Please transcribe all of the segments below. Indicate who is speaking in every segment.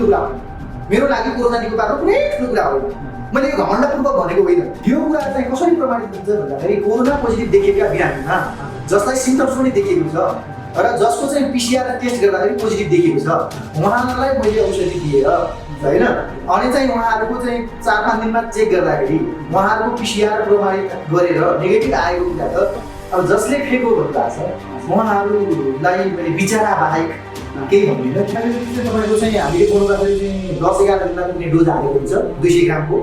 Speaker 1: ठुलो कुरा हो। मेरो लागि कोरोना निको पार्नु कुनै ठुलो कुरा होइन। मैले यो घमण्डपूर्वक भनेको होइन। यो कुरा चाहिँ कसरी प्रमाणित हुन्छ भन्दाखेरि कोरोना पोजिटिभ देखिएका बिरामीमा जसलाई सिम्पटम्स पनि देखिएको छ र जसको चाहिँ पिसिआर टेस्ट गर्दाखेरि पोजिटिभ देखिएको छ उहाँहरूलाई मैले औषधि दिएर होइन अनि चाहिँ उहाँहरूको चाहिँ 4-5 दिनमा चेक गर्दाखेरि उहाँहरूको पिसिआर प्रमाणित गरेर नेगेटिभ आएको कुरा त अब जसले फेक हो भन्नुभएको छ उहाँहरूलाई मैले बिचारा बाहेक केही भन्दिनँ। किनभने तपाईँको चाहिँ हामीले बोलाउँदाखेरि चाहिँ 10-11 दिनमा कुनै डोज हालेको हुन्छ 200 ग्रामको।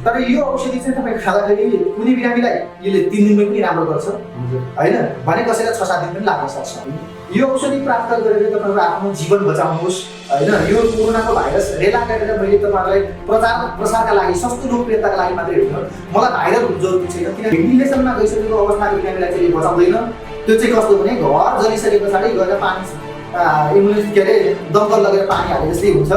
Speaker 1: तर यो औषधि चाहिँ तपाईँ खाँदाखेरि कुनै बिरामीलाई यसले 3 दिनमै पनि राम्रो गर्छ होइन भने कसैलाई 6-7 दिन पनि लाग्न सक्छ। यो औषधि प्राप्त गरेर तपाईँको आफ्नो जीवन बचाउनुहोस् होइन। यो कोरोनाको भाइरस रेला गरेर मैले तपाईँहरूलाई प्रचार प्रसारका लागि सस्तो लोकप्रियताका लागि मात्रै होइन मलाई भाइरल हुनु जरुरी छैन। किनभने भेन्टिलेसनमा गइसकेको अवस्थाको बिरामीलाई चाहिँ बचाउँदैन। त्यो चाहिँ कस्तो भने घर जलिसके पछाडि गएर पानी एम्बुलेन्स के अरे दमकल लगेर पानी हाले जस्तै हुन्छ।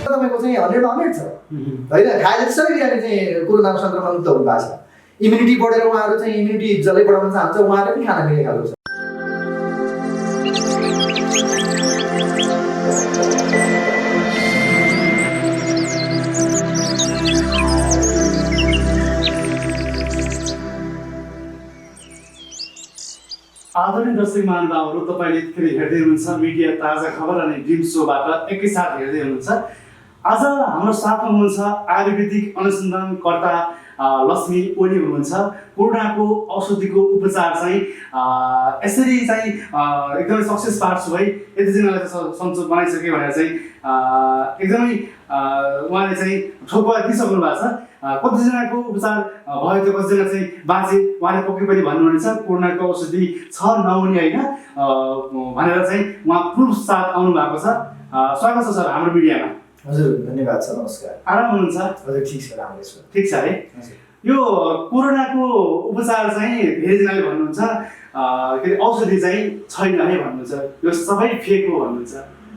Speaker 1: तपाईँको चाहिँ 100 छ होइन। खाएर सबै बिरामी चाहिँ कोरोनाको सङ्क्रमण मुक्त हुनु भएको छ। इम्युनिटी बढेर उहाँहरू चाहिँ इम्युनिटी जसले बढाउन चाहन्छ उहाँहरूले पनि खाना मिल्ने खालको छ।
Speaker 2: आदरणीय दर्शक महानुभावहरू, तपाईँले यतिखेर हेर्दै हुनुहुन्छ मिडिया ताजा खबर अनि ड्रिम सोबाट एकैसाथ हेर्दै हुनुहुन्छ। आज हाम्रो साथमा हुनुहुन्छ आयुर्वेदिक अनुसन्धानकर्ता लक्ष्मी ओली हुनुहुन्छ। कोरोनाको औषधिको उपचार चाहिँ यसरी चाहिँ एकदमै सक्सेस पार्छु है यतिजनालाई चाहिँ सन्चो बनाइसक्यो भनेर चाहिँ एकदमै उहाँले चाहिँ ठोक्पा दिइसक्नु भएको छ। कतिजनाको उपचार भयो त्यो कतिजना चाहिँ बाँचे उहाँले पक्कै पनि भन्नुहुनेछ कोरोनाको औषधि छ नहुने होइन भनेर चाहिँ उहाँ प्रुफ साथ आउनु भएको छ। स्वागत छ सर हाम्रो मिडियामा।
Speaker 1: हजुर धन्यवाद छ। नमस्कार।
Speaker 2: आराम हुनुहुन्छ?
Speaker 1: हजुर ठिक छ, राम्रै छ।
Speaker 2: ठिक छ है। यो कोरोनाको उपचार चाहिँ धेरैजनाले भन्नुहुन्छ के अरे औषधि चाहिँ छैन है भन्नुहुन्छ, यो सबै फेक हो भन्नुहुन्छ।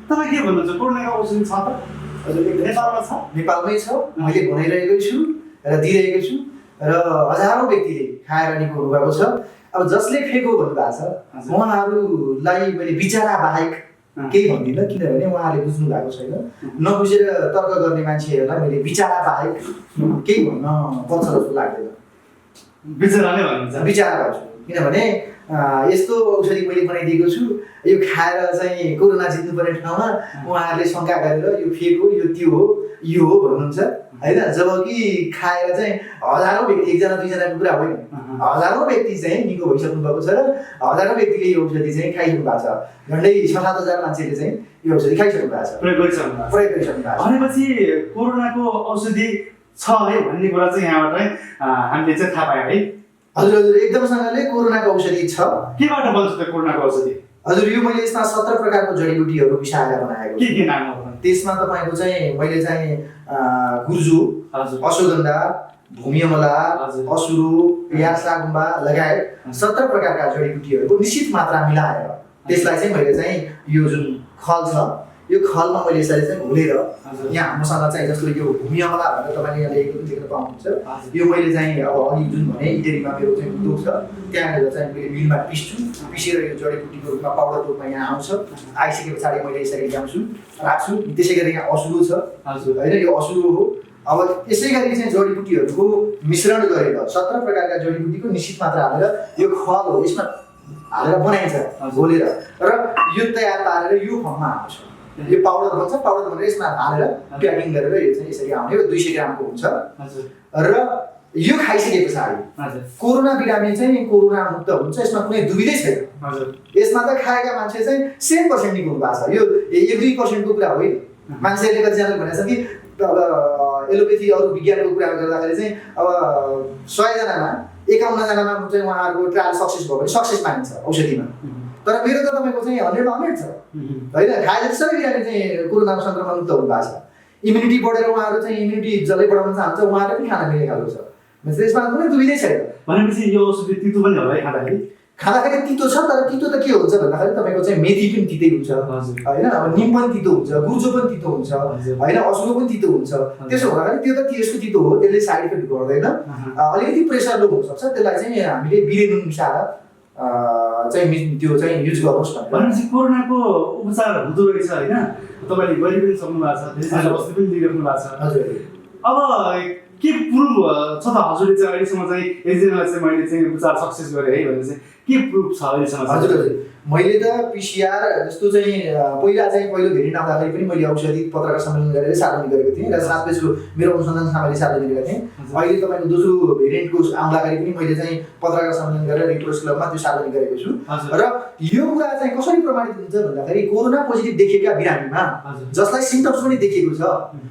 Speaker 2: तपाईँ के भन्नुहुन्छ, कोरोनाको औषधि छ त?
Speaker 1: हजुर
Speaker 2: नेपालमा छ?
Speaker 1: नेपालमै छ। मैले भनिरहेकै छु र दिइरहेको छु र हजारौँ व्यक्तिले खाएर निको हुनुभएको छ। अब जसले फेक हो भन्नुभएको छ उहाँहरूलाई मैले बिचारा बाहेक केही भन्दिनँ। किनभने उहाँले बुझ्नु भएको छैन। नबुझेर तर्क गर्ने मान्छेहरूलाई मैले बिचारा बाहेक केही भन्न पर्छ जस्तो लाग्दैन।
Speaker 2: बिचारा नै भन्नुहुन्छ? बिचारा
Speaker 1: भन्छु। किनभने यस्तो औषधि मैले बनाइदिएको छु यो खाएर चाहिँ कोरोना जित्नुपर्ने ठाउँमा उहाँहरूले शङ्का गरेर यो फेक हो यो त्यो हो यो हो भन्नुहुन्छ होइन। जबकि खाएर चाहिँ हजारौँ व्यक्ति, 1-2जनाको कुरा होइन, हजारौँ व्यक्ति चाहिँ निको भइसक्नु भएको छ र हजारौँ व्यक्तिले यो औषधि चाहिँ खाइसक्नु भएको छ। झन्डै 6-7 हजार मान्छेले चाहिँ यो औषधि खाइसक्नु भएको छ, प्रयोग गरिसक्नु भएको छ।
Speaker 2: भनेपछि कोरोनाको औषधि छ है भन्ने कुरा चाहिँ यहाँबाट हामीले चाहिँ थाहा पायौँ है।
Speaker 1: हजुर हजुर एकदमसँगले कोरोनाको औषधि छ।
Speaker 2: केबाट बन्छ त कोरोनाको औषधि?
Speaker 1: हजुर यो मैले यसमा 17 प्रकारको जडीबुटीहरू मिसाएर बनाएको।
Speaker 2: के नाम हो
Speaker 1: त्यसमा? तपाईँको चाहिँ मैले चाहिँ गुर्जु, अश्वगन्धा, भूमिअमला, असुरो, यासागुम्बा लगायत 17 प्रकारका जडीबुटीहरूको निश्चित मात्रा मिलाएर त्यसलाई चाहिँ मैले चाहिँ यो जुन खल छ यो खलमा मैले यसरी चाहिँ घोलेर यहाँ मसँग चाहिँ जस्तो यो भूमिअमला भनेर तपाईँले यहाँ लेखेको देख्न पाउनुहुन्छ। यो मैले चाहिँ अब अघि जुन भने इटेरीमा मेरो चाहिँ उद्योग छ त्यहाँनिर चाहिँ मैले मिलमा पिस्छु, पिसेर यो जडीबुटीको रूपमा पाउडर रूपमा यहाँ आउँछ। आइसके पछाडि मैले यसरी ल्याउँछु राख्छु। त्यसै गरी यहाँ असुरो छ होइन, यो असुरो हो। अब यसै गरी चाहिँ जडीबुटीहरूको मिश्रण गरेर 17 प्रकारका जडीबुटीको निश्चित मात्रा हालेर यो खल हो यसमा हालेर बनाइन्छ घोलेर र यो तयार पारेर यो फर्ममा आउँछ। यो पाउडर भन्छ, पाउडर भनेर यसमा हालेर प्याकिङ गरेर यो चाहिँ यसरी आउने। यो 200 ग्रामको हुन्छ र यो खाइसके पछाडि कोरोना बिरामी चाहिँ कोरोना मुक्त हुन्छ, यसमा कुनै दुविधै छैन। यसमा त खाएका मान्छे चाहिँ 100% निको हुनु भएको छ। यो 1-2% को कुरा होइन। मान्छेहरूले कतिजनाले भनेको छ कि अब एलोपेथी अरू विज्ञानको कुरा गर्दाखेरि चाहिँ अब 100 जनामा 51 जनामा चाहिँ उहाँहरूको ट्रायल सक्सेस भयो भने सक्सेस मानिन्छ औषधिमा। तर मेरो त तपाईँको चाहिँ 100 छ होइन। खाएर सबै बिरामी चाहिँ कोरोनाको सङ्क्रमण मुक्त हुनु भएको छ। इम्युनिटी बढेर उहाँहरू चाहिँ इम्युनिटी जसले बढाउन चाहन्छ उहाँहरूले पनि खाना मिल्ने खालको छ। त्यसमा कुनै दुविधै छैन।
Speaker 2: भनेपछि यो औषधि तितो पनि होला है खाँदाखेरि?
Speaker 1: खाँदाखेरि तितो छ, तर तितो त के हुन्छ भन्दाखेरि तपाईँको चाहिँ मेथी पनि तितै हुन्छ होइन, अब निम पनि तितो हुन्छ, गुर्जो पनि तितो हुन्छ होइन, असुरो पनि तितो हुन्छ। त्यसो हुँदाखेरि त्यो त त्यसको तितो हो, त्यसले साइड इफेक्ट गर्दैन। अलिकति प्रेसर लो हुनसक्छ, त्यसलाई चाहिँ हामीले बिरे नुन मिसाएर चाहिँ त्यो चाहिँ युज गर्नुहोस्
Speaker 2: भनेपछि कोरोनाको उपचार हुँदो रहेछ होइन, तपाईँले गरि पनि सक्नु भएको छ, धेरैजना वस्तु पनि लिइराख्नु भएको छ।
Speaker 1: हजुर।
Speaker 2: अब के प्रुफ छ त हजुरले चाहिँ अहिलेसम्म चाहिँ एकजनालाई चाहिँ मैले चाहिँ उपचार सक्सेस गरेँ है भनेर चाहिँ के प्रुफ छ अहिलेसम्म?
Speaker 1: हजुर हजुर, मैले त पिसिआर जस्तो चाहिँ पहिलो भेरिएन्ट आउँदाखेरि पनि मैले औषधि पत्रकार सम्मेलन गरेर सार्वजनिक गरेको थिएँ र 7 पेजको मेरो अनुसन्धान सामग्री सार्वजनिक गरेको थिएँ। अहिले तपाईँको दोस्रो भेरिएन्टको आउँदाखेरि पनि मैले चाहिँ पत्रकार सम्मेलन गरेर रिपोर्ट्स क्लबमा त्यो सार्वजनिक गरेको छु। र यो कुरा चाहिँ कसरी प्रमाणित हुन्छ भन्दाखेरि कोरोना पोजिटिभ देखिएका बिरामीमा जसलाई सिम्पटम्स पनि देखिएको छ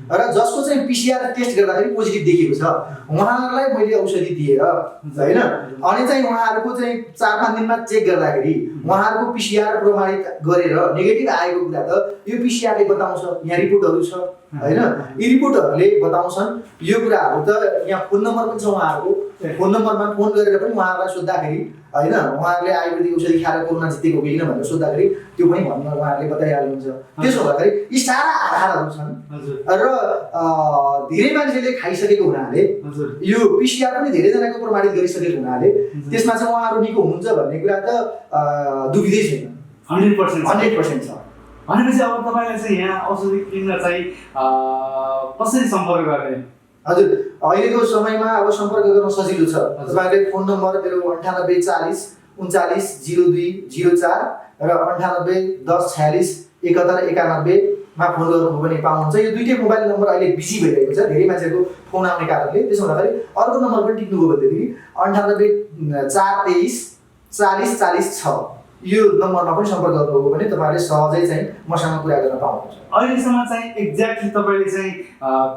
Speaker 1: र जसको चाहिँ पिसिआर टेस्ट गर्दाखेरि पोजिटिभ देखिएको छ उहाँहरूलाई मैले औषधि दिएर होइन, अनि चाहिँ उहाँहरूको चाहिँ 4-5 दिनमा चेक गर्दाखेरि उहाँहरूको पिसिआर प्रमाणित गरेर नेगेटिभ आएको कुरा त यो पिसिआरले बताउँछ, यहाँ रिपोर्टहरू छ होइन, यी रिपोर्टहरूले बताउँछन्। यो कुराहरू त यहाँ फोन नम्बर पनि छ उहाँहरूको, फोन नम्बरमा फोन गरेर पनि उहाँहरूलाई सोद्धाखेरि होइन, उहाँहरूले आयुर्वेदिक औषधि खाएर कोरोना जितेको कि होइन भनेर सोद्धाखेरि त्यो पनि भन्न उहाँहरूले बताइहाल्नुहुन्छ। त्यसो हुँदाखेरि यी सारा आधारहरू छन् र धेरै मान्छेले खाइसकेको हुनाले यो पिसिआर पनि धेरैजनाको प्रमाणित गरिसकेको हुनाले त्यसमा चाहिँ उहाँहरू निको हुनुहुन्छ भन्ने कुरा त दुविधै छैन, 100% छ।
Speaker 2: भनेपछि अब तपाईँलाई चाहिँ यहाँ औषधि किन्न चाहिँ कसरी सम्पर्क गर्ने?
Speaker 1: हजुर, अहिलेको समयमा अब सम्पर्क गर्न सजिलो छ। तपाईँले फोन नम्बर मेरो 98 40 39 02 04 र 98 10 46 71 91 मा फोन गर्नुभयो भने पाउनुहुन्छ। यो दुईटै मोबाइल नम्बर अहिले बिजी भइरहेको छ धेरै मान्छेको फोन आउने कारणले। त्यसो हुँदाखेरि अर्को नम्बर पनि टिप्नुभयो भनेदेखि 98 423 40 40 6 यो नम्बरमा पनि सम्पर्क गर्नुभयो भने तपाईँहरूले सहजै चाहिँ मसँग कुरा गर्न पाउनुहुन्छ।
Speaker 2: अहिलेसम्म चाहिँ एक्ज्याक्टली तपाईँले चाहिँ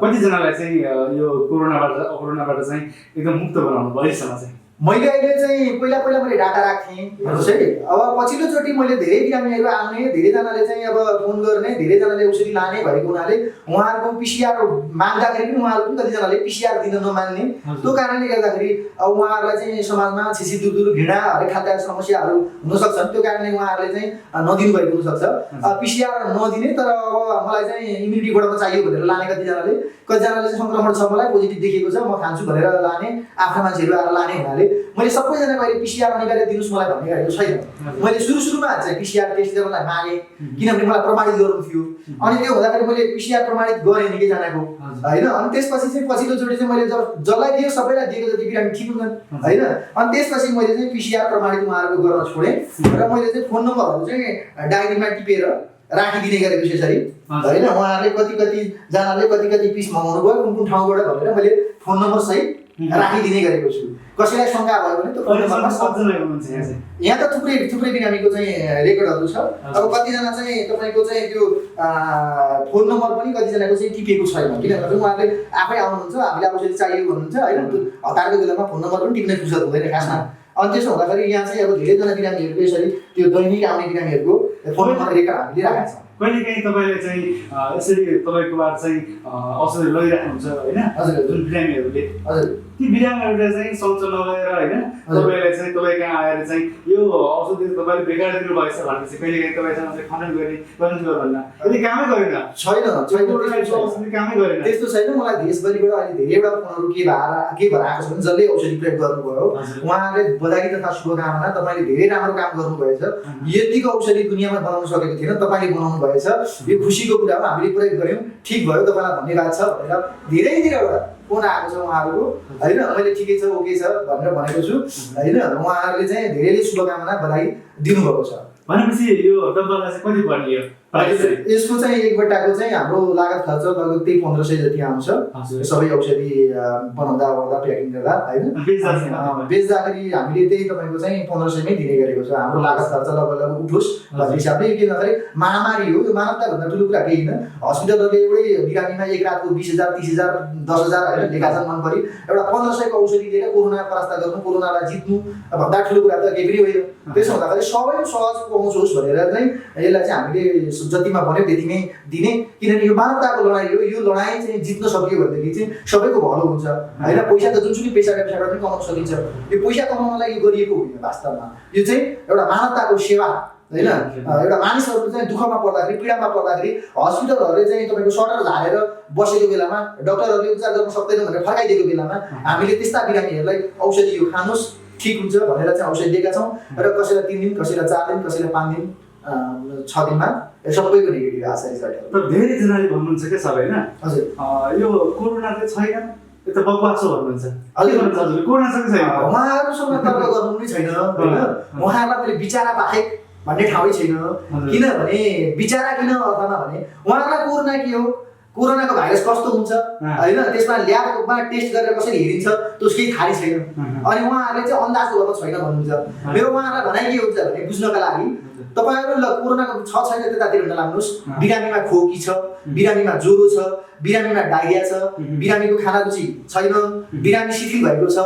Speaker 2: कतिजनालाई चाहिँ यो कोरोनाबाट चाहिँ एकदम मुक्त बनाउनु भयो अहिलेसम्म चाहिँ?
Speaker 1: मैले अहिले चाहिँ पहिला मैले डाटा राख्थेँ हेर्नुहोस् है। अब पछिल्लोचोटि मैले धेरै बिरामीहरू आउने, धेरैजनाले चाहिँ अब फोन गर्ने, धेरैजनाले औषधि लाने भएको हुनाले उहाँहरूको पिसिआर माग्दाखेरि पनि उहाँहरू पनि कतिजनाले पिसिआर दिन नमान्ने, त्यो कारणले गर्दाखेरि अब उहाँहरूलाई चाहिँ समाजमा छिसी दूर घृणा हरेक खालका समस्याहरू हुन सक्छन्। त्यो कारणले उहाँहरूले चाहिँ नदिनु भएको हुनसक्छ। पिसिआर नदिने तर अब मलाई चाहिँ इम्युनिटी बढाउन चाहियो भनेर लाने कतिजनाले चाहिँ सङ्क्रमण छ मलाई पोजिटिभ देखेको छ म खान्छु भनेर लाने, आफ्ना मान्छेहरू आएर लाने हुनाले मैले सबैजनाको अहिले पिसिआर अनिवार्य दिनुहोस् मलाई भन्ने गरेको छैन। मैले सुरुमा चाहिँ पिसिआर टेस्ट गर्नलाई मागेँ किनभने मलाई प्रमाणित गर्नु थियो। अनि त्यो हुँदाखेरि मैले पिसिआर प्रमाणित गरेँ निकैजनाको होइन। अनि त्यसपछि चाहिँ पछिल्लोचोटि चाहिँ मैले जसलाई दियो सबैलाई दिएको जति बिरामी ठिक हुन्छन् होइन। अनि त्यसपछि मैले चाहिँ पिसिआर प्रमाणित उहाँहरूको गर्न छोडेँ र मैले चाहिँ फोन नम्बरहरू चाहिँ डायरीमा टिपेर राखिदिने गरेको छु यसरी होइन। उहाँहरूले कतिजनाले कति पिस मगाउनु भयो कुन ठाउँबाट भनेर मैले फोन नम्बर सहित राखिदिने गरेको छु। कसैलाई शङ्का भयो भने त्यो फोन नम्बरमा यहाँ त थुप्रै बिरामीको चाहिँ रेकर्डहरू छ। अब कतिजना चाहिँ तपाईँको चाहिँ त्यो फोन नम्बर पनि कतिजनाको चाहिँ टिपेको छैन किनभने उहाँहरूले आफै आउनुहुन्छ, हामीले औषधि चाहियो भन्नुहुन्छ होइन। हतारको बेलामा फोन नम्बर पनि टिप्ने फुर्सद हुँदैन खासमा। अनि त्यसो हुँदाखेरि यहाँ चाहिँ अब धेरैजना बिरामीहरूको यसरी त्यो दैनिक आउने बिरामीहरूको फोन नम्बर रेकर्ड हामीले राखेका छौँ।
Speaker 2: कहिलेकाहीँ तपाईँले चाहिँ यसरी तपाईँकोबाट चाहिँ औषधि लगिराख्नुहुन्छ होइन, जुन बिरामीहरूले हजुर ती बिरामीहरूले चाहिँ शौच नगएर होइन तपाईँलाई चाहिँ तपाईँ कहाँ आएर चाहिँ यो औषधि तपाईँले बेकार दिनु भएछ भनेर चाहिँ कहिलेकाहीँ तपाईँसँग चाहिँ खण्डन गर्ने भन्दा यदि कामै गरेन औषधि कामै गरेन
Speaker 1: त्यस्तो छैन। मलाई देशभरिबाट अहिले धेरैवटा फोनहरू के भएर आएको छ भने जसले औषधि प्रयोग गर्नुभयो उहाँहरूले बधाई तथा शुभकामना, तपाईँले धेरै राम्रो काम गर्नुभएछ, यतिको औषधि दुनियाँमा बनाउन सकेको थिएन, तपाईँले बनाउनु भएछ, यो खुसीको कुरा हो, हामीले प्रयोग गऱ्यौँ, ठिक भयो, तपाईँलाई धन्यवाद छ भनेर धेरैवटा फोन आएको छ उहाँहरूको होइन। मैले ठिकै छ ओके छ भनेर भनेको छु होइन। उहाँहरूले चाहिँ धेरैले शुभकामना बधाई दिनुभएको छ।
Speaker 2: भनेपछि यो डब्बालाई चाहिँ कति पर्ने हो?
Speaker 1: यसको चाहिँ एक बट्टाको चाहिँ हाम्रो लागत खर्च लगभग त्यही 1500 जति आउँछ सबै औषधि बनाउँदा प्याकिङ गर्दा होइन। बेच्दाखेरि हामीले त्यही तपाईँको चाहिँ 1500 नै दिने गरेको छ। हाम्रो लागत खर्च लगभग उठोस् भन्ने हिसाबले, किनभने महामारी हो, यो मानवताभन्दा ठुलो कुरा केही होइन। हस्पिटलहरूले एउटै बिरामीमा एक रातको 20,000 30,000 10,000 होइन लेखा छन् मन परि एउटा 1500 को औषधि दिएर कोरोना परास्त गर्नु, कोरोनालाई जित्नु भन्दा ठुलो कुरा त केही पनि होइन। त्यसो हुँदाखेरि सबै सहज पहुँच होस् भनेर चाहिँ यसलाई चाहिँ हामीले जतिमा भन्यो त्यतिमै दिने, किनभने यो मानवताको लडाइँ हो। यो लडाइँ चाहिँ जित्न सकियो भनेदेखि चाहिँ सबैको भलो हुन्छ होइन। पैसा त जुनसुकै पेसाबाट पनि कमाउन सकिन्छ, यो पैसा कमाउनलाई यो गरिएको होइन वास्तवमा। यो चाहिँ एउटा मानवताको सेवा होइन। एउटा मानिसहरू चाहिँ दुःखमा पर्दाखेरि, पीडामा पर्दाखेरि हस्पिटलहरूले चाहिँ तपाईँको सटर झारेर बसेको बेलामा, डक्टरहरूले उपचार गर्न सक्दैन भनेर फर्काइदिएको बेलामा हामीले त्यस्ता बिरामीहरूलाई औषधि यो खानुहोस् ठिक हुन्छ भनेर चाहिँ औषधि दिएका छौँ। र कसैलाई 3 दिन, कसैलाई 4 दिन, कसैलाई 5 दिन, 6 दिनमा सबैको नेगेटिभ आएको छ रिजल्टहरू।
Speaker 2: तर धेरैजनाले भन्नुहुन्छ क्या सब होइन,
Speaker 1: हजुर
Speaker 2: यो कोरोना चाहिँ छैन, यो त बकवास हो भन्नुहुन्छ। हजुर कोरोना चाहिँ छैन,
Speaker 1: उहाँहरूसँग तर्क गर्नु पनि छैन होइन। उहाँहरूलाई मैले बिचारा बाहेक भन्ने ठाउँै छैन। किनभने बिचारा किन अर्थमा भने उहाँहरूलाई कोरोना के हो, कोरोनाको भाइरस कस्तो हुन्छ होइन, त्यसमा ल्याबमा टेस्ट गरेर कसरी हेरिन्छ त्यो केही थाहै छैन। अनि उहाँहरूले चाहिँ अन्दाज गर्नु छैन भन्नुहुन्छ। मेरो उहाँहरूलाई भनाइ के हुन्छ भने बुझ्नका लागि तपाईँहरू ल कोरोनाको छैन त्यतातिर हुन लाग्नुहोस्, बिरामीमा खोकी छ, बिरामीमा ज्वरो छ, बिरामीमा डायरिया छ, बिरामीको खाना रुचि छैन, बिरामी शिथिल भएको छ,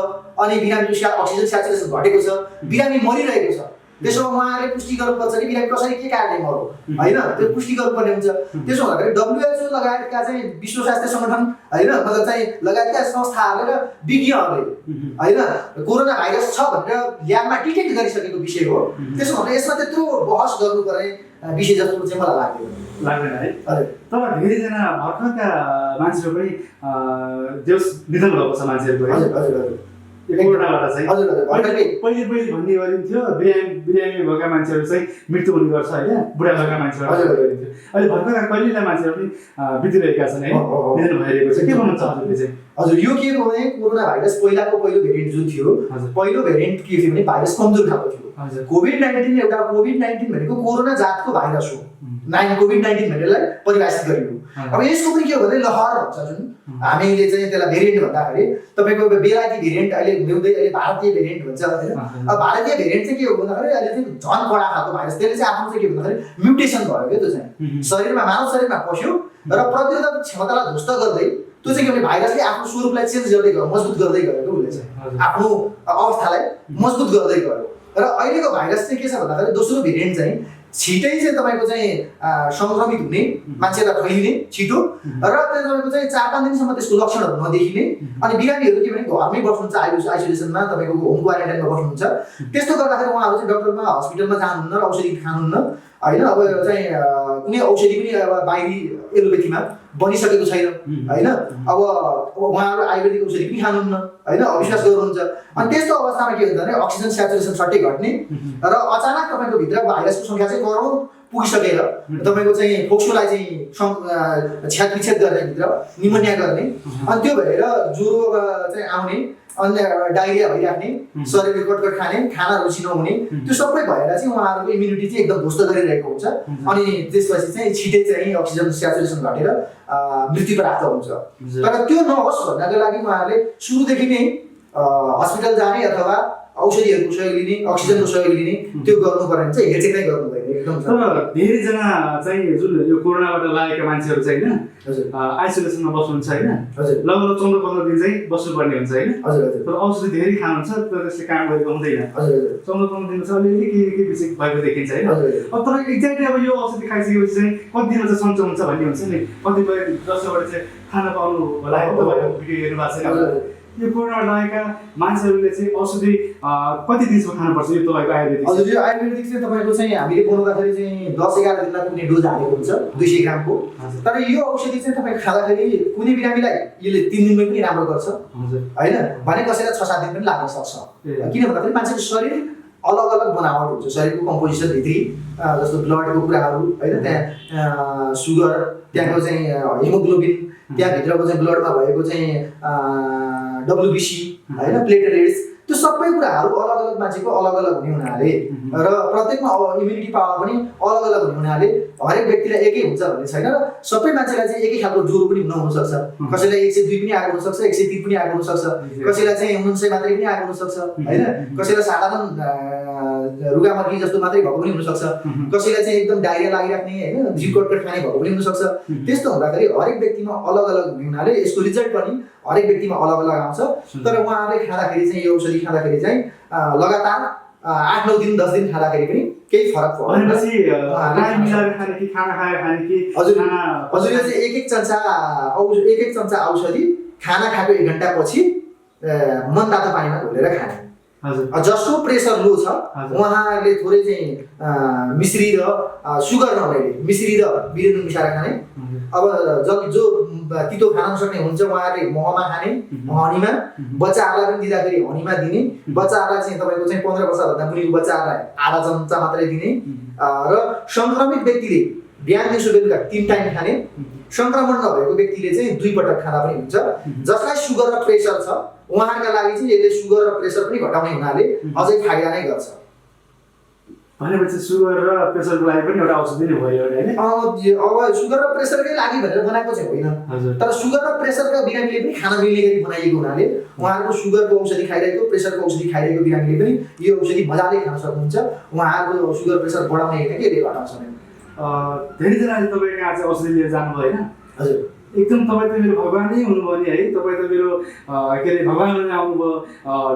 Speaker 1: अनि बिरामीको अक्सिजन स्याचुरेसन घटेको छ, बिरामी मरिरहेको छ। त्यसो उहाँहरूले पुष्टि गर्नुपर्छ कि बिरामी कसरी के कारणले मर्यो होइन, त्यो पुष्टि गर्नुपर्ने हुन्छ। त्यसो हुँदाखेरि WHO लगायतका चाहिँ विश्व स्वास्थ्य सङ्गठन होइन, मतलब चाहिँ लगायतका संस्थाहरूले र विज्ञहरूले होइन कोरोना भाइरस छ भनेर ल्याबमा डिटेक्ट गरिसकेको विषय हो। त्यसो भने यसमा त्यत्रो बहस गर्नुपर्ने विषय जस्तो चाहिँ मलाई
Speaker 2: लाग्दैन है।
Speaker 1: हजुर
Speaker 2: तर धेरैजना भर्खरका मान्छेहरू पनि देश निधन भएको छ मान्छेहरूको।
Speaker 1: हजुर हजुर हजुर
Speaker 2: कोरोनाबाट चाहिँ
Speaker 1: हजुर हजुर
Speaker 2: पहिले भन्ने गरिन्थ्यो बिरामी भएका मान्छेहरू चाहिँ मृत्यु हुने गर्छ होइन, बुढा भएका मान्छेहरू गरिन्थ्यो। अहिले भर्खरका कलिला मान्छेहरू पनि बितिरहेका छन् है, निधन भइरहेको छ। के भन्नुहुन्छ हजुरले चाहिँ?
Speaker 1: हजुर यो के हो भने कोरोना भाइरस पहिलाको पहिलो भेरिएन्ट जुन थियो, पहिलो भेरिएन्ट के थियो भने भाइरस कमजोर खालको थियो। कोभिड-19 एउटा कोभिड-19 भनेको कोरोना जातको भाइरस हो। कोभिड-19 भनेरलाई परिभाषित गरियो। अब यसको पनि के हो भने लहर भन्छ जुन हामीले चाहिँ त्यसलाई भेरिएन्ट भन्दाखेरि तपाईँको बेलायती भेरिएन्ट अहिले ल्याउँदै अहिले भारतीय भेरिएन्ट भन्छ होइन। अब भारतीय भेरिएन्ट चाहिँ के हो भन्दाखेरि अहिले चाहिँ झन् कडा खालको भाइरस, त्यसले चाहिँ आफ्नो चाहिँ के भन्दाखेरि म्युटेसन भयो क्या, त्यो चाहिँ शरीरमा मानव शरीरमा पस्यो र प्रतिरोधक क्षमतालाई ध्वस्त गर्दै त्यो चाहिँ के भने भाइरसले आफ्नो स्वरूपलाई चेन्ज गर्दै गयो, मजबुत गर्दै गयो। उसले चाहिँ आफ्नो अवस्थालाई मजबुत गर्दै गयो। र अहिलेको भाइरस चाहिँ के छ भन्दाखेरि दोस्रो भेरिएन्ट चाहिँ छिटै चाहिँ तपाईँको चाहिँ सङ्क्रमित हुने, मान्छेलाई फैलिने छिटो, र तपाईँको चाहिँ 4-5 दिनसम्म त्यसको लक्षणहरू नदेखिने, अनि बिरामीहरू के भने घरमै बस्नुहुन्छ, आइसोलेसनमा तपाईँको होम क्वारेन्टाइनमा बस्नुहुन्छ। त्यस्तो गर्दाखेरि उहाँहरू चाहिँ डक्टरमा हस्पिटलमा जानुहुन्न र औषधि खानुहुन्न होइन। अब चाहिँ कुनै औषधि पनि अब बाहिरी एलोपेथीमा बनिसकेको छैन होइन। अब उहाँहरू आयुर्वेदिक औषधि पनि खानुहुन्न होइन, अविश्वास गर्नुहुन्छ। अनि त्यस्तो अवस्थामा के हुन्छ भने अक्सिजन स्याचुरेसन सट्टै घट्ने र अचानक तपाईँको भित्र भाइरसको सङ्ख्या चाहिँ करोड पुगिसकेर तपाईँको चाहिँ फोक्सोलाई चाहिँ छ्यादविच्छेद गर्ने, भित्र निमोनिया गर्ने, अनि त्यो भएर ज्वरो चाहिँ आउने, अन्य डायरिया भइराख्ने, शरीरले कटकट खाने, खाना रुचि नहुने, त्यो सबै भएर चाहिँ उहाँहरूको इम्युनिटी चाहिँ एकदम ध्वस्त गरिरहेको हुन्छ। अनि त्यसपछि चाहिँ छिटै चाहिँ अक्सिजन स्याचुरेसन घटेर मृत्यु प्राप्त हुन्छ। तर त्यो नहोस् भन्नको लागि उहाँहरूले सुरुदेखि नै हस्पिटल जाने अथवा औषधिहरूको सहयोग लिने, अक्सिजनको सहयोग लिने, त्यो गर्नुपर्ने चाहिँ हेरचेक नै गर्नुभयो एकदम।
Speaker 2: तर धेरैजना चाहिँ जुन यो कोरोनाबाट लागेका मान्छेहरू चाहिँ होइन आइसोलेसनमा बस्नुहुन्छ होइन, लगभग 14-15 दिन चाहिँ बस्नुपर्ने हुन्छ होइन। तर औषधि धेरै खानुहुन्छ तर त्यसले काम गरेको हुँदैन। 14-15 दिन चाहिँ अलिअलि के विषय भएको देखिन्छ होइन। अब तर एक्ज्याक्टली अब यो औषधि खाइसकेपछि चाहिँ कति दिनमा चाहिँ सन्चो हुन्छ भन्ने हुन्छ नि, कतिपय जसबाट चाहिँ खाना पाउनु होला भिडियो हेर्नु भएको छैन। यो कोरोनाबाट लागेका मान्छेहरूले चाहिँ औषधि कति दिनसम्म खानुपर्छ यो तपाईँको आयुर्वेदिक?
Speaker 1: हजुर यो आयुर्वेदिक चाहिँ तपाईँको चाहिँ हामीले बनाउँदाखेरि चाहिँ 10-11 दिनमा कुनै डोज हालेको हुन्छ 200 ग्रामको। तर यो औषधि चाहिँ तपाईँ खाँदाखेरि कुनै बिरामीलाई यसले 3 दिनमै पनि राम्रो गर्छ होइन, भने कसैलाई 6-7 दिन पनि लाग्न सक्छ। किन भन्दाखेरि मान्छेको शरीर अलग अलग बनावट हुन्छ, शरीरको कम्पोजिसन भित्री जस्तो ब्लडको कुराहरू होइन, त्यहाँ सुगर, त्यहाँको चाहिँ हेमोग्लोबिन, त्यहाँभित्रको चाहिँ ब्लडमा भएको चाहिँ WBC होइन, प्लेटलेट्स, त्यो सबै कुराहरू अलग अलग मान्छेको अलग अलग हुने हुनाले र प्रत्येकमा इम्युनिटी पावर पनि अलग अलग हुने हुनाले हरेक व्यक्तिलाई एकै हुन्छ भन्ने छैन। र सबै मान्छेलाई चाहिँ एकै खालको ज्वरो पनि हुनसक्छ, कसैलाई 102 पनि आएको हुनसक्छ, 103 पनि आएको हुनसक्छ, कसैलाई चाहिँ 49 मात्रै पनि आएको हुनसक्छ होइन, कसैलाई साधारण रुगामर्की जस्तो मात्रै भएको पनि हुनसक्छ, कसैलाई चाहिँ एकदम डायरिया लागिराख्ने होइन, जिउ कटकट खाने भएको पनि हुनसक्छ। त्यस्तो हुँदाखेरि हरेक व्यक्तिमा अलग अलग हुने हुनाले यसको रिजल्ट पनि हरेक व्यक्तिमा अलग अलग आउँछ। तर उहाँहरूले खाँदाखेरि चाहिँ यो औषधि खाँदाखेरि चाहिँ लगातार 8-9 दिन 10 दिन खाँदाखेरि पनि केही फरक पर्दैन।
Speaker 2: भनेपछि राई मिलाएर खाने कि खाना खाएर खाने कि
Speaker 1: हजुर यो चाहिँ एक एक चम्चा औषधि खाना खाएको 1 घण्टा पछि मन तातो पानीमा घोलेर खाने। जसको प्रेसर लो छ उहाँहरूले थोरै चाहिँ मिश्री र सुगर नभएले मिश्री र बिरेनुन मिसाएर खाने। अब जो तितो खान नसक्ने हुन्छ उहाँहरूले महमा खाने, हनीमा। बच्चाहरूलाई पनि दिँदाखेरि हनीमा दिने। बच्चाहरूलाई चाहिँ तपाईँको चाहिँ 15 वर्षभन्दा मुनिको बच्चाहरूलाई आधा चम्चा मात्रै दिने। र सङ्क्रमित व्यक्तिले बिहान दिउँसो बेलुका 3 टाइम खाने। सङ्क्रमण नभएको व्यक्तिले चाहिँ 2 पटक खाँदा पनि हुन्छ। जसलाई सुगर र प्रेसर छ उहाँहरूका लागि चाहिँ यसले सुगर र प्रेसर पनि घटाउने हुनाले अझै फाइदा नै गर्छ।
Speaker 2: भनेपछि सुगर र प्रेसरको लागि पनि एउटा औषधि नै भयो हैन?
Speaker 1: अब सुगर र प्रेसरकै लागि भनेर बनाएको चाहिँ होइन, तर सुगर र प्रेसरका बिरामीले पनि खान मिल्ने गरी बनाइएको हुनाले उहाँहरूको सुगरको औषधि खाइरहेको, प्रेसरको औषधि खाइरहेको बिरामीले पनि यो औषधि मजाले खान सक्नुहुन्छ। उहाँहरूको सुगर प्रेसर बढाउने होइन कि यसले घटाउँछ नै।
Speaker 2: धेरैजनाले तपाईँको आज औषधि लिएर जानुभयो होइन?
Speaker 1: हजुर
Speaker 2: एकदम तपाईँ त मेरो भगवानै हुनुभयो नि है। तपाईँ त मेरो के अरे भगवान हुन आउनुभयो।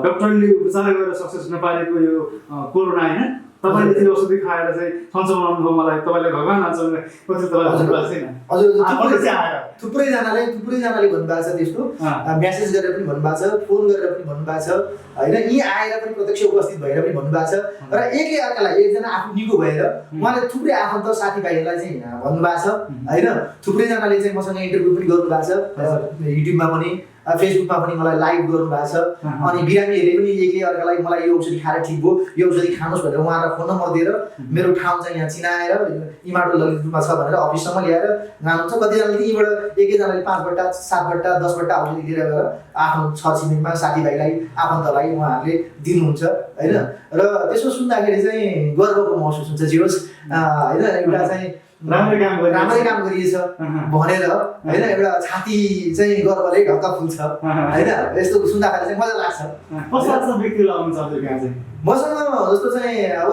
Speaker 2: डक्टरले उपचार गरेर सक्सेस नपारेको यो कोरोना होइन, तपाईँले त्यो औषधि खाएर चाहिँ सन्चो बनाउनु भयो मलाई। तपाईँले भगवान हाल्छ भने कति तपाईँलाई भन्नुभएको छैन?
Speaker 1: हजुर थुप्रैजनाले भन्नुभएको छ त्यस्तो। म्यासेज गरेर पनि भन्नुभएको छ, फोन गरेर पनि भन्नुभएको छ होइन, यहीँ आएर पनि प्रत्यक्ष उपस्थित भएर पनि भन्नुभएको छ। र एकले अर्कालाई एकजना आफू निको भएर उहाँले थुप्रै आफन्त साथीभाइहरूलाई चाहिँ भन्नुभएको छ होइन। थुप्रैजनाले चाहिँ मसँग इन्टरभ्यू पनि गर्नुभएको छ, युट्युबमा पनि फेसबुकमा पनि मलाई लाइभ गर्नुभएको छ। अनि बिरामीहरूले पनि एकले अर्कालाई मलाई यो औषधि खाएर ठिक भयो, यो औषधि खानुहोस् भनेर उहाँलाई फोन नम्बर दिएर मेरो ठाउँ चाहिँ यहाँ चिनाएर इमाडो ललितपुरमा छ भनेर अफिससम्म ल्याएर जानुहुन्छ। कतिजनाले यहीँबाट एकैजनाले 5 बट्टा 7 बट्टा 10 बट्टा औषधि दिएर गएर आफ्नो छरछिमेकमा साथीभाइलाई आफन्तलाई उहाँहरूले दिनुहुन्छ होइन। र त्यसो सुन्दाखेरि चाहिँ गर्वको महसुस हुन्छ। जे होस् होइन, एउटा चाहिँ
Speaker 2: राम्रै
Speaker 1: काम गरिएछ भनेर होइन, एउटा छाती चाहिँ गर्वले ढक्क फुल्छ होइन। यस्तो सुन्दाखेरि चाहिँ मजा लाग्छ।
Speaker 2: कस्तो व्यक्तिलाई आउनुहुन्छ हजुर कहाँ चाहिँ?
Speaker 1: मसँग जस्तो चाहिँ अब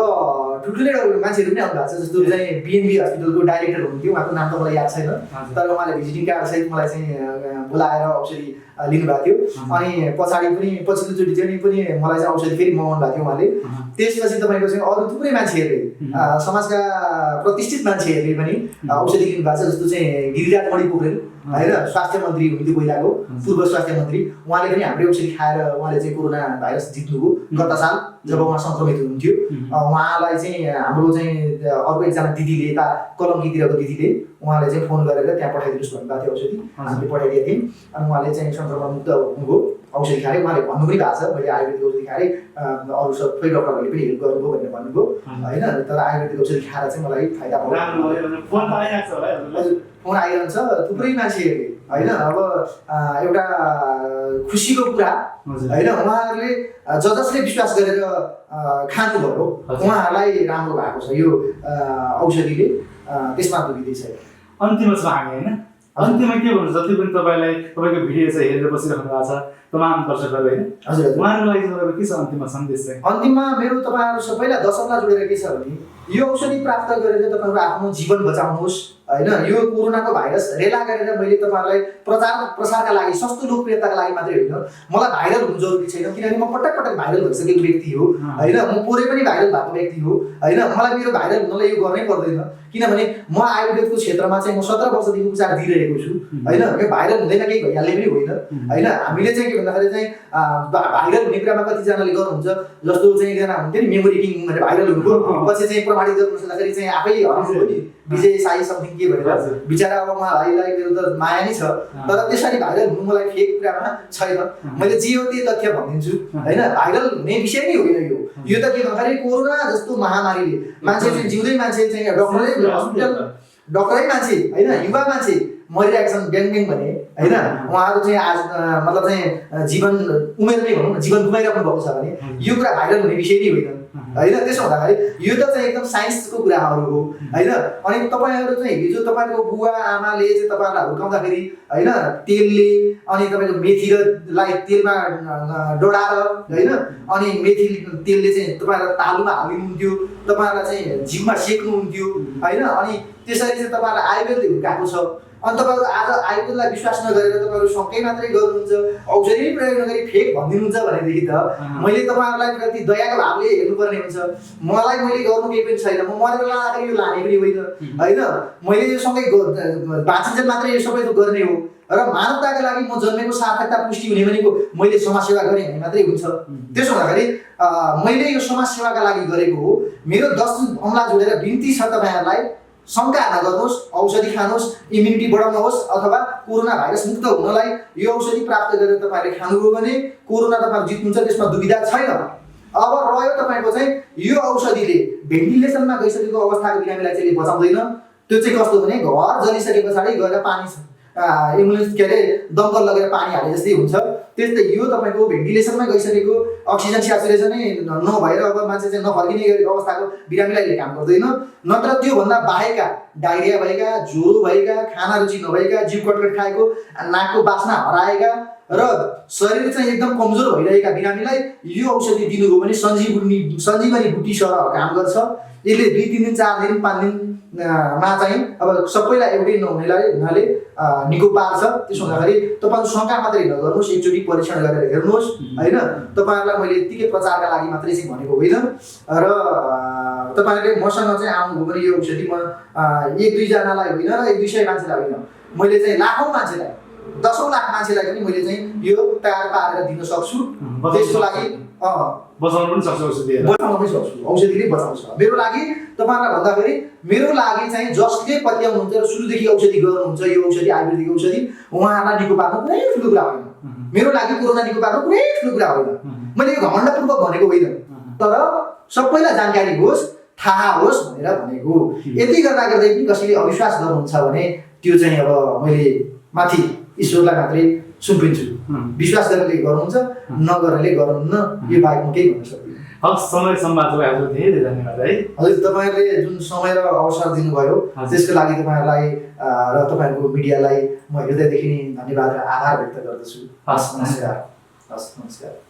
Speaker 1: ठुल्ठुलै मान्छेहरू पनि आउनु भएको छ। जस्तो चाहिँ बिएनबी हस्पिटलको डाइरेक्टर हुनुहुन्थ्यो, उहाँको नाम त मलाई याद छैन, तर उहाँले भिजिटिङ कार्ड सहित मलाई चाहिँ बोलाएर औषधि लिनुभएको थियो। अनि पछाडि पनि पछिल्लोचोटि चाहिँ पनि मलाई चाहिँ औषधि फेरि मगाउनु भएको थियो उहाँले। त्यसपछि तपाईँको चाहिँ अरू थुप्रै मान्छेहरूले समाजका प्रतिष्ठित मान्छेहरूले पनि औषधि लिनुभएको छ। जस्तो चाहिँ गिरिराज मणि पोखरेल होइन, स्वास्थ्य मन्त्री हुनुहुन्थ्यो पहिलाको, पूर्व स्वास्थ्य मन्त्री। उहाँले पनि हाम्रै औषधि खाएर उहाँले चाहिँ कोरोना भाइरस जित्नुभयो गत साल जब उहाँ सङ्क्रमित हुनुहुन्थ्यो। उहाँलाई चाहिँ हाम्रो चाहिँ अर्को एकजना दिदीले यता कलङ्कीतिरको दिदीले उहाँले चाहिँ फोन गरेर त्यहाँ पठाइदिनुहोस् भन्नुभएको थियो औषधि। हामीले पठाइदिएको थियौँ। अनि उहाँले चाहिँ सङ्क्रमण मुक्त हुनुभयो, औषधि खाएर। उहाँले भन्नु पनि भएको छ मैले आयुर्वेदिक औषधि खाएँ, अरू सबै डक्टरहरूले पनि हेल्प गर्नुभयो भनेर भन्नुभयो होइन। तर आयुर्वेदिक औषधि खाएर चाहिँ मलाई फाइदा भयो। हजुर फोन आइरहन्छ थुप्रै मान्छेहरूले होइन। अब एउटा खुसीको कुरा होइन, उहाँहरूले जसले विश्वास गरेर खानुभयो उहाँहरूलाई राम्रो भएको छ यो औषधिले, त्यसमा दुखिँदै छैन।
Speaker 2: अन्तिममा छ हामी होइन, अन्त्यमा के भन्नु? जति पनि तपाईँलाई तपाईँको भिडियो चाहिँ हेरेर बसिराख्नु भएको छ तमाम दर्शकहरू होइन,
Speaker 1: हजुर
Speaker 2: उहाँहरूको लागि तपाईँको के छ अन्तिममा सन्देश चाहिँ?
Speaker 1: अन्तिममा मेरो तपाईँहरू सबैलाई दशमलाई जोडेर के छ भने यो औषधि प्राप्त गरेर तपाईँहरू आफ्नो जीवन बचाउनुहोस् होइन। यो कोरोनाको भाइरस रेला गरेर मैले तपाईँहरूलाई प्रसारका लागि, सस्तो लोकप्रियताका लागि मात्रै होइन, मलाई भाइरल हुनु जरुरी छैन। किनभने म पटक पटक भाइरल भइसकेको व्यक्ति हो होइन, म पोरै पनि भाइरल भएको व्यक्ति हो होइन। मलाई मेरो भाइरल हुनलाई यो गर्नै पर्दैन, किनभने म आयुर्वेदको क्षेत्रमा चाहिँ म 17 वर्षदेखि उपचार दिइरहेको छु होइन। यो भाइरल हुँदैन केही भइहाल्ने पनि होइन होइन। हामीले चाहिँ के भन्दाखेरि चाहिँ भाइरल हुने कुरामा कतिजनाले गर्नुहुन्छ, जस्तो चाहिँ एकजना हुन्थ्यो नि मेमोरी किङ भनेर भाइरल हुनुको पछि चाहिँ प्रमाणित गर्नु सक्दाखेरि चाहिँ आफै हराउनु नि विजय साई समथिङ के भनेर। बिचरा अब उहाँलाई मेरो त माया नै छ, तर त्यसरी भाइरल हुनु मलाई फेक कुरामा छैन। मैले जे हो त्यही तथ्य भनिदिन्छु होइन। भाइरल हुने विषय नै होइन यो त के भन्दाखेरि कोरोना जस्तो महामारीले मान्छे चाहिँ जिउँदै मान्छे चाहिँ डक्टरै मान्छे होइन, युवा मान्छे मरिरहेको छन् ब्याङ ब्याङ भने होइन। उहाँहरू चाहिँ आज मतलब चाहिँ जीवन उमेरमै भनौँ न जीवन गुमाइराख्नु भएको छ भने यो कुरा भाइरल हुने विषय नै होइन होइन। त्यसो हुँदाखेरि यो त चाहिँ एकदम साइन्सको कुराहरू हो होइन। अनि तपाईँहरू चाहिँ हिजो तपाईँको बुवा आमाले चाहिँ तपाईँहरूलाई हुर्काउँदाखेरि होइन तेलले अनि तपाईँको मेथीलाई तेलमा डढाएर होइन, अनि मेथी तेलले चाहिँ तपाईँहरूलाई तालुमा हालिदिनुहुन्थ्यो, तपाईँहरूलाई चाहिँ जिउमा सेक्नुहुन्थ्यो होइन। अनि त्यसरी चाहिँ तपाईँहरूलाई आयुर्वेदले हुर्काएको छ अनि तपाईँहरू आज आयुर्वेदलाई विश्वास नगरेर तपाईँहरू शङ्कै मात्रै गर्नुहुन्छ, औषधि प्रयोग नगरी फेक भनिदिनुहुन्छ भनेदेखि त मैले तपाईँहरूलाई प्रति दयाको भावले हेर्नुपर्ने हुन्छ। मैले गर्नु केही पनि छैन, म मरेर लाँदाखेरि यो लाने पनि होइन होइन, मैले यो सँगै बाँचिन्जेल मात्रै यो सबै गर्ने हो र मानवताका लागि म जन्मेको सार्थकता पुष्टि हुने भनेको मैले समाजसेवा गरेँ भने मात्रै हुन्छ। त्यसो हुँदाखेरि मैले यो समाजसेवाका लागि गरेको हो। मेरो 10 औँला जोडेर बिन्ती छ तपाईँहरूलाई, शङ्का नगर्नुहोस्, औषधि खानुहोस्, इम्युनिटी बढाउनुहोस् अथवा कोरोना भाइरस मुक्त हुनलाई यो औषधि प्राप्त गरेर तपाईँहरूले खानुभयो भने कोरोना तपाईँहरू जित्नुहुन्छ, त्यसमा दुविधा छैन। अब रह्यो तपाईँको चाहिँ यो औषधिले भेन्टिलेसनमा गइसकेको अवस्थाको बिरामीलाई चाहिँ बचाउँदैन। त्यो चाहिँ कस्तो भने घर जलिसके पछाडि गएर पानी एम्बुलेन्स के अरे दमकल लगेर पानी हाले जस्तै हुन्छ। त्यस्तै यो तपाईँको भेन्टिलेसनमा गइसकेको अक्सिजन स्याचुरेसनै नभएर अब मान्छे चाहिँ नफर्किने अवस्थाको बिरामीलाई काम गर्दैन। नत्र त्योभन्दा बाहेकका डायरिया भएका, ज्वरो भएका, खाना रुचि नभएका, जिउ कटकट खाएको, नाकको बास्ना हराएका र शरीर चाहिँ एकदम कमजोर भइरहेका बिरामीलाई यो औषधि दिनुभयो भने सञ्जीवनी बुटी सरह काम गर्छ। यसले 2-3 दिन 4 दिन 5 दिनमा चाहिँ अब सबैलाई एउटै हुनाले निको पार्छ। त्यसो हुँदाखेरि तपाईँहरू शङ्का मात्रै नगर्नुहोस्, एकचोटि परीक्षण गरेर हेर्नुहोस् होइन। तपाईँहरूलाई मैले यत्तिकै प्रचारका लागि मात्रै चाहिँ भनेको होइन र तपाईँहरूले मसँग चाहिँ आउनुभयो भने यो औषधि म 1-2 जनालाई होइन र 100-200 मान्छेलाई होइन, मैले चाहिँ लाखौँ मान्छेलाई, 10औं लाख मान्छेलाई पनि मैले चाहिँ यो तयार पारेर दिन सक्छु। त्यसको लागि
Speaker 2: बचाउन पनि सक्छु,
Speaker 1: बचाउन पनि सक्छु, औषधिले बचाउँछ। मेरो लागि तपाईँहरूलाई भन्दाखेरि मेरो लागि चाहिँ जसले पत्याउनुहुन्छ र सुरुदेखि औषधि गर्नुहुन्छ, यो औषधि आयुर्वेदिक औषधि उहाँहरूलाई निको पार्नु कुनै ठुलो कुरा होइन। मेरो लागि कोरोना निको पार्नु कुनै ठुलो कुरा होइन। मैले यो घमण्डपूर्वक भनेको होइन, तर सबैलाई जानकारी होस्, थाहा होस् भनेर भनेको। यति गर्दा गर्दै पनि कसैले अविश्वास गर्नुहुन्छ भने त्यो चाहिँ अब मैले माथि ईश्वरलाई मात्रै सुम्पिन्छु। विश्वास गरेरले गर्नुहुन्छ, नगरेरले गर्नुहुन्न, यो बाहेक म केही भन्न सक्दिनँ।
Speaker 2: हस्, समय सम्वादको लागि धेरै धन्यवाद है।
Speaker 1: हजुर, तपाईँहरूले जुन समय र अवसर दिनुभयो त्यसको लागि तपाईँहरूलाई र तपाईँहरूको मिडियालाई म हृदयदेखि धन्यवाद र आभार व्यक्त गर्दछु। हस्, नमस्कार। हस्, नमस्कार।